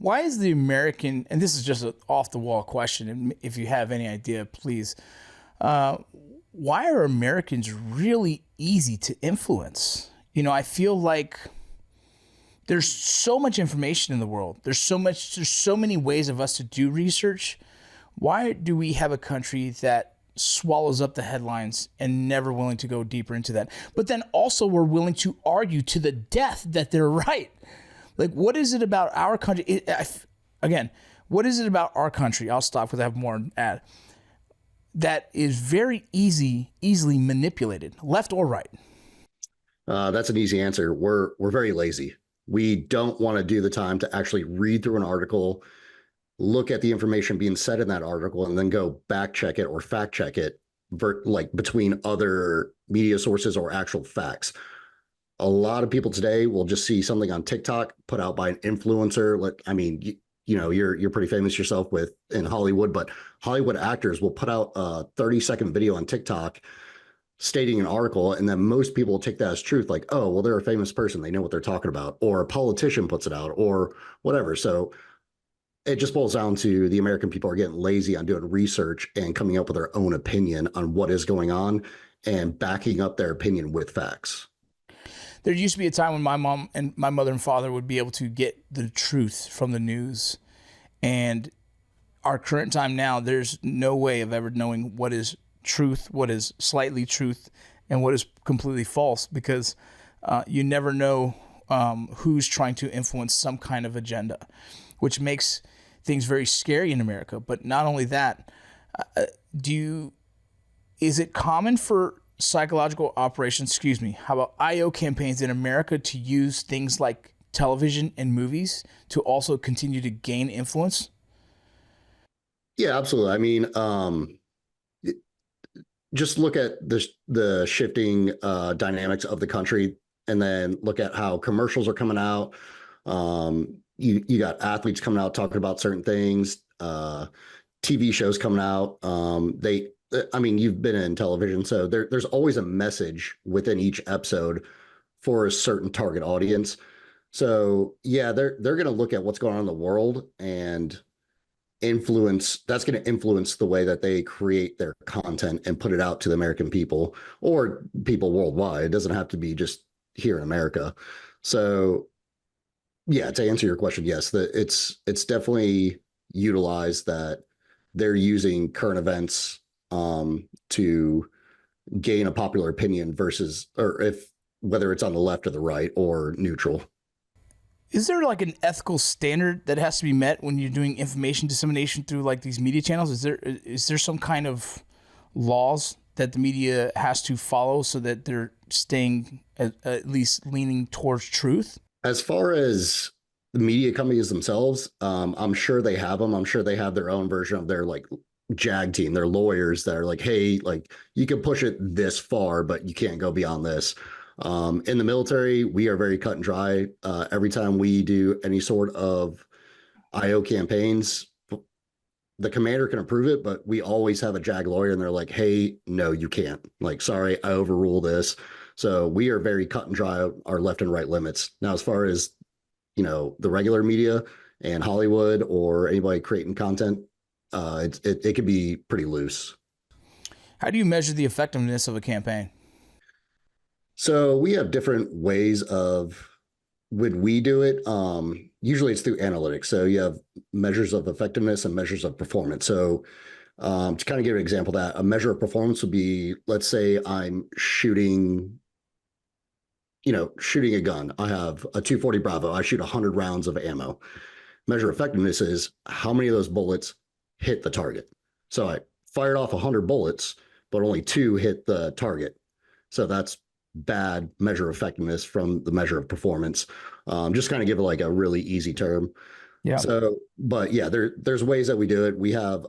Why is the American, and this is just an off the wall question, and if you have any idea, please, uh, why are Americans really easy to influence? I feel like there's so much information in the world. There's so many ways of us to do research. Why do we have a country that swallows up the headlines and never willing to go deeper into that? But then also we're willing to argue to the death that they're right. Like, what is it about our country? Again, what is it about our country? I'll stop because I have more to add. That is very easily manipulated, left or right. That's an easy answer. We're very lazy. We don't want to do the time to actually read through an article, look at the information being said in that article, and then go back check it or fact check it, like between other media sources or actual facts. A lot of people today will just see something on TikTok put out by an influencer. Like, I mean, you're pretty famous yourself in Hollywood, but Hollywood actors will put out a 30-second video on TikTok stating an article, and then most people will take that as truth, like, oh, well, they're a famous person, they know what they're talking about, or a politician puts it out, or whatever. So it just boils down to the American people are getting lazy on doing research and coming up with their own opinion on what is going on and backing up their opinion with facts. There used to be a time when my mom and my mother and father would be able to get the truth from the news. And our current time now, there's no way of ever knowing what is truth, what is slightly truth, and what is completely false, because you never know who's trying to influence some kind of agenda, which makes things very scary in America. But not only that, is it common for psychological operations, how about IO campaigns in America to use things like television and movies to also continue to gain influence? Yeah, absolutely. I mean, just look at the shifting dynamics of the country, and then look at how commercials are coming out. You got athletes coming out talking about certain things, TV shows coming out. I mean, you've been in television, so there's always a message within each episode for a certain target audience. So yeah, they're going to look at what's going on in the world and that's going to influence the way that they create their content and put it out to the American people or people worldwide. It doesn't have to be just here in America. So yeah, to answer your question, yes, it's definitely utilized that they're using current events to gain a popular opinion versus, or whether it's on the left or the right or neutral. Is there like an ethical standard that has to be met when you're doing information dissemination through like these media channels? Is there some kind of laws that the media has to follow so that they're staying at least leaning towards truth? As far as the media companies themselves, I'm sure they have them. I'm sure they have their own version of their like JAG team, their lawyers that are like, hey, like you can push it this far, but you can't go beyond this. In the military, we are very cut and dry. Every time we do any sort of IO campaigns, the commander can approve it, but we always have a JAG lawyer and they're like, hey, no, you can't. Like, sorry, I overrule this. So we are very cut and dry our left and right limits. Now, as far as, the regular media and Hollywood or anybody creating content, it could be pretty loose. How do you measure the effectiveness of a campaign? So we have different ways of when we do it. Usually it's through analytics. So you have measures of effectiveness and measures of performance. So to kind of give an example of that, a measure of performance would be, let's say I'm shooting a gun. I have a 240 Bravo. I shoot 100 rounds of ammo. Measure of effectiveness is how many of those bullets hit the target. So I fired off 100 bullets, but only 2 hit the target. So that's bad measure of effectiveness from the measure of performance. Just kind of give it like a really easy term. Yeah. So, but yeah, there's ways that we do it. We have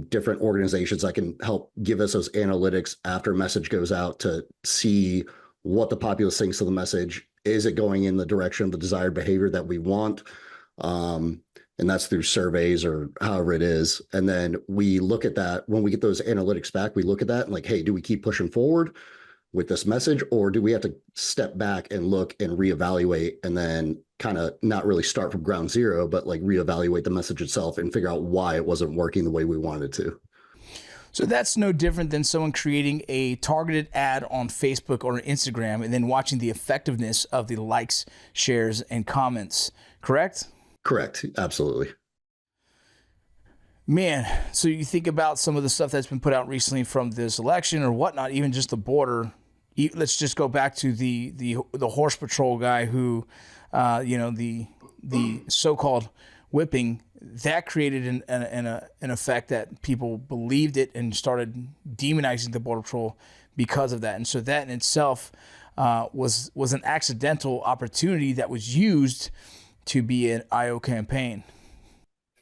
different organizations that can help give us those analytics after a message goes out to see what the populace thinks of the message. Is it going in the direction of the desired behavior that we want? And that's through surveys or however it is. And then we look at that when we get those analytics back, we look at that and like, hey, do we keep pushing forward? with this message, or do we have to step back and look and reevaluate and then kind of not really start from ground zero, but like reevaluate the message itself and figure out why it wasn't working the way we wanted it to? So that's no different than someone creating a targeted ad on Facebook or Instagram and then watching the effectiveness of the likes, shares, and comments, correct? Correct. Absolutely. Man, so you think about some of the stuff that's been put out recently from this election or whatnot, even just the border. Let's just go back to the horse patrol guy who, the so-called whipping that created an effect that people believed it and started demonizing the border patrol because of that. And so that in itself was an accidental opportunity that was used to be an IO campaign.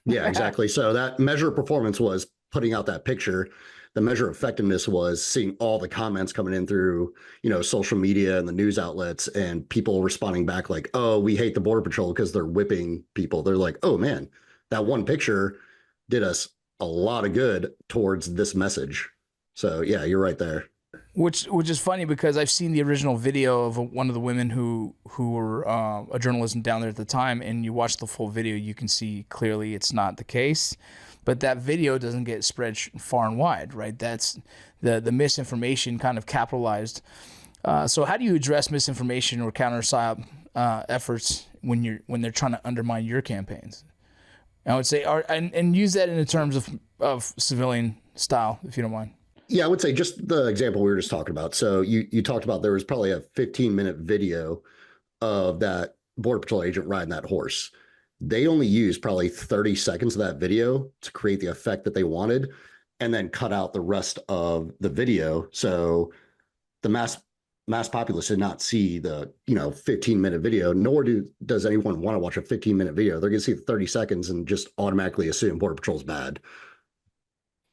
Yeah, exactly. So that measure of performance was putting out that picture. The measure of effectiveness was seeing all the comments coming in through, social media and the news outlets, and people responding back like, oh, we hate the Border Patrol because they're whipping people. They're like, oh man, that one picture did us a lot of good towards this message. So yeah, you're right there. Which is funny because I've seen the original video of one of the women who were a journalist down there at the time, and you watch the full video, you can see clearly it's not the case. But that video doesn't get spread far and wide, right? That's the misinformation kind of capitalized. So how do you address misinformation or counter PSYOP efforts when they're trying to undermine your campaigns? I would say, and use that in the terms of civilian style, if you don't mind. Yeah, I would say just the example we were just talking about. So you talked about there was probably a 15-minute video of that Border Patrol agent riding that horse. They only used probably 30 seconds of that video to create the effect that they wanted, and then cut out the rest of the video. So the mass populace did not see the 15-minute video, nor does anyone want to watch a 15-minute video. They're going to see 30 seconds and just automatically assume Border Patrol's bad.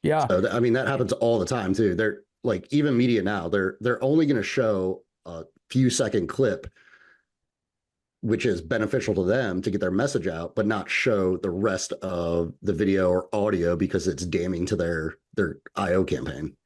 Yeah. So I mean, that happens all the time too. They're like, even media now, they're only going to show a few second clip, which is beneficial to them to get their message out, but not show the rest of the video or audio because it's damning to their IO campaign.